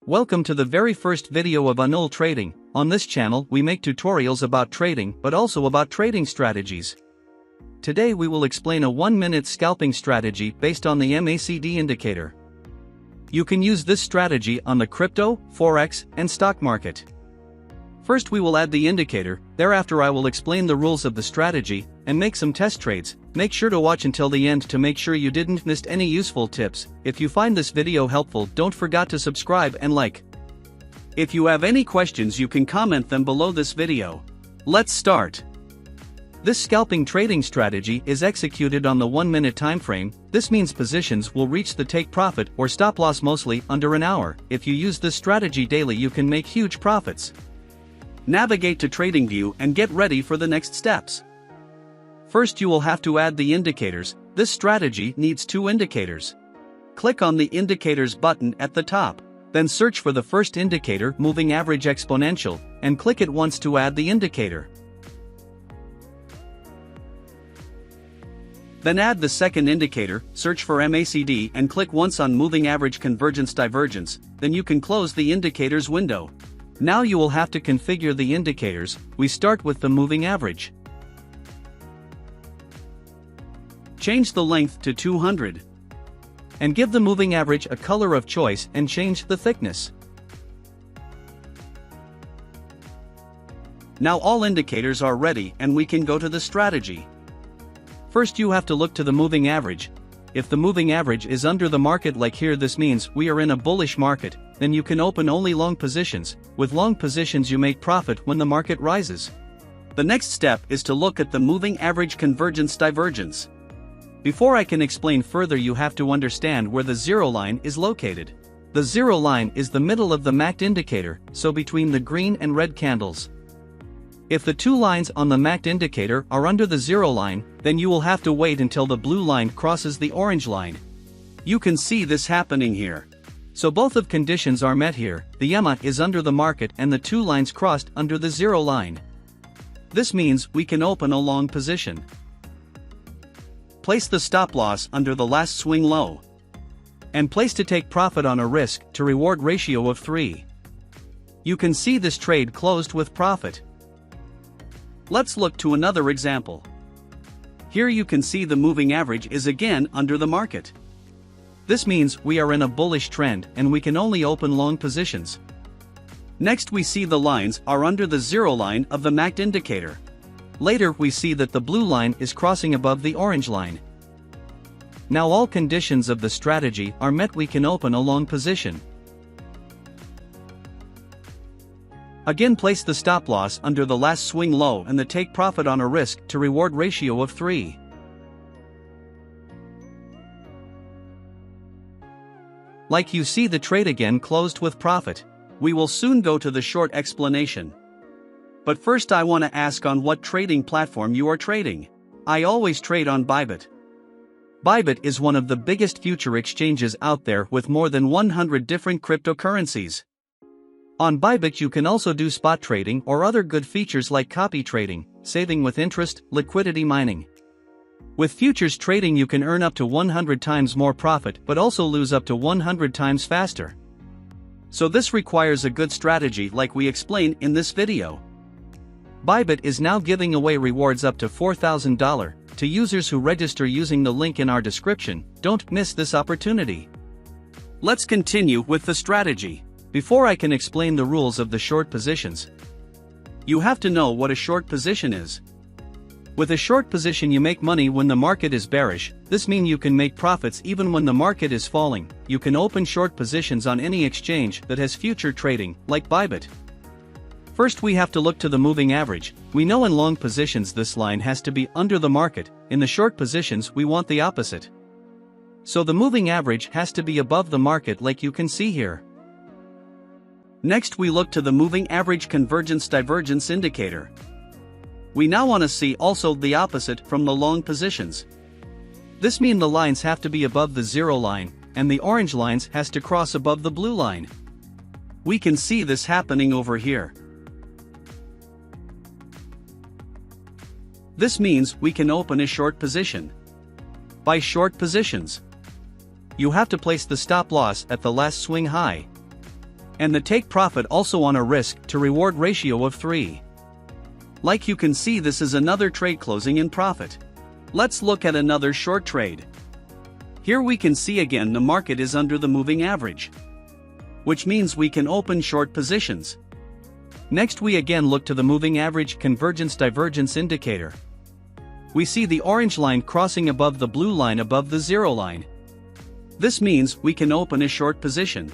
Welcome to the very first video of Anul Trading. On this channel we make tutorials about trading but also about trading strategies. Today we will explain a 1-minute scalping strategy based on the MACD indicator. You can use this strategy on the crypto, forex, and stock market. First we will add the indicator, thereafter I will explain the rules of the strategy, and make some test trades. Make sure to watch until the end to make sure you didn't miss any useful tips. If you find this video helpful, don't forget to subscribe and like. If you have any questions you can comment them below this video. Let's start. This scalping trading strategy is executed on the 1-minute time frame. This means positions will reach the take profit or stop loss mostly under an hour. If you use this strategy daily you can make huge profits. Navigate to TradingView and get ready for the next steps. First you will have to add the indicators. This strategy needs 2 indicators. Click on the indicators button at the top. Then search for the first indicator, Moving Average Exponential, and click it once to add the indicator. Then add the second indicator, search for MACD and click once on Moving Average Convergence Divergence, then you can close the indicators window. Now you will have to configure the indicators. We start with the moving average. Change the length to 200. And give the moving average a color of choice and change the thickness. Now all indicators are ready and we can go to the strategy. First you have to look to the moving average. If the moving average is under the market like here, this means we are in a bullish market, then you can open only long positions. With long positions you make profit when the market rises. The next step is to look at the Moving Average Convergence Divergence. Before I can explain further you have to understand where the zero line is located. The zero line is the middle of the MACD indicator, so between the green and red candles. If the 2 lines on the MACD indicator are under the zero line, then you will have to wait until the blue line crosses the orange line. You can see this happening here. So both of conditions are met here. The EMA is under the market and the 2 lines crossed under the zero line. This means we can open a long position. Place the stop loss under the last swing low. And place to take profit on a risk to reward ratio of 3. You can see this trade closed with profit. Let's look to another example. Here you can see the moving average is again under the market. This means we are in a bullish trend and we can only open long positions. Next we see the lines are under the zero line of the MACD indicator. Later we see that the blue line is crossing above the orange line. Now all conditions of the strategy are met, we can open a long position. Again place the stop loss under the last swing low and the take profit on a risk to reward ratio of 3. Like you see the trade again closed with profit. We will soon go to the short explanation. But first I want to ask on what trading platform you are trading. I always trade on Bybit. Bybit is one of the biggest future exchanges out there with more than 100 different cryptocurrencies. On Bybit you can also do spot trading or other good features like copy trading, saving with interest, liquidity mining. With futures trading you can earn up to 100 times more profit but also lose up to 100 times faster. So this requires a good strategy like we explain in this video. Bybit is now giving away rewards up to $4,000 to users who register using the link in our description. Don't miss this opportunity. Let's continue with the strategy. Before I can explain the rules of the short positions, you have to know what a short position is. With a short position you make money when the market is bearish. This means you can make profits even when the market is falling. You can open short positions on any exchange that has future trading, like Bybit. First we have to look to the moving average. We know in long positions this line has to be under the market. In the short positions we want the opposite. So the moving average has to be above the market like you can see here. Next we look to the Moving Average Convergence Divergence indicator. We now want to see also the opposite from the long positions. This means the lines have to be above the zero line, and the orange lines has to cross above the blue line. We can see this happening over here. This means we can open a short position. By short positions, you have to place the stop loss at the last swing high. And the take profit also on a risk to reward ratio of 3. Like you can see, this is another trade closing in profit. Let's look at another short trade. Here we can see again the market is under the moving average, which means we can open short positions. Next we again look to the moving average convergence divergence indicator. We see the orange line crossing above the blue line above the zero line. This means we can open a short position.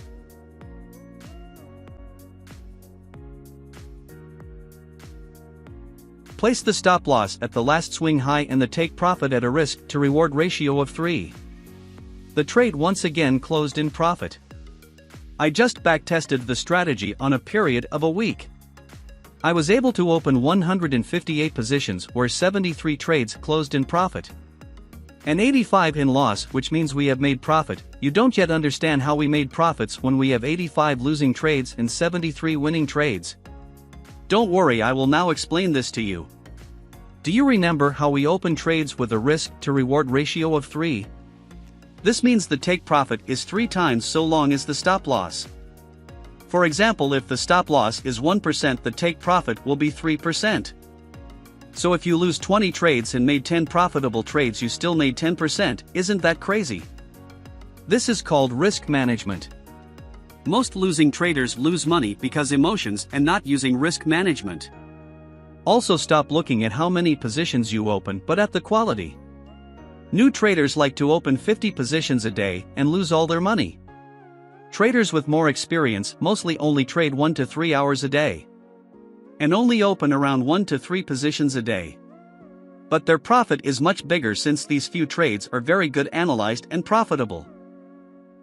Place the stop loss at the last swing high and the take profit at a risk to reward ratio of 3. The trade once again closed in profit. I just backtested the strategy on a period of a week. I was able to open 158 positions where 73 trades closed in profit, and 85 in loss, which means we have made profit. You don't yet understand how we made profits when we have 85 losing trades and 73 winning trades. Don't worry, I will now explain this to you. Do you remember how we open trades with a risk to reward ratio of 3? This means the take profit is 3 times so long as the stop loss. For example, if the stop loss is 1%, the take profit will be 3%. So if you lose 20 trades and made 10 profitable trades, you still made 10%, isn't that crazy? This is called risk management. Most losing traders lose money because emotions and not using risk management. Also, stop looking at how many positions you open, but at the quality. New traders like to open 50 positions a day and lose all their money. Traders with more experience mostly only trade 1 to 3 hours a day, and only open around 1 to 3 positions a day. But their profit is much bigger since these few trades are very good analyzed and profitable.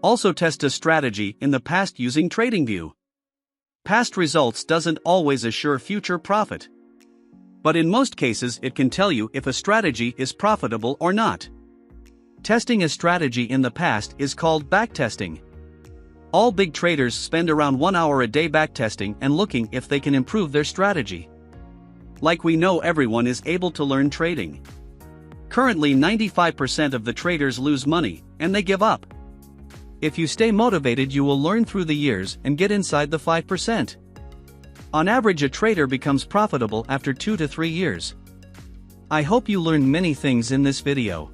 Also, test a strategy in the past using TradingView. Past results doesn't always assure future profit, but in most cases it can tell you if a strategy is profitable or not. Testing a strategy in the past is called backtesting. All big traders spend around 1 hour a day backtesting and looking if they can improve their strategy. Like we know, everyone is able to learn trading. Currently 95% of the traders lose money, and they give up. If you stay motivated, you will learn through the years and get inside the 5%. On average, a trader becomes profitable after 2 to 3 years. I hope you learned many things in this video.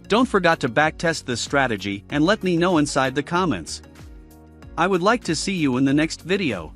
Don't forget to backtest this strategy and let me know inside the comments. I would like to see you in the next video.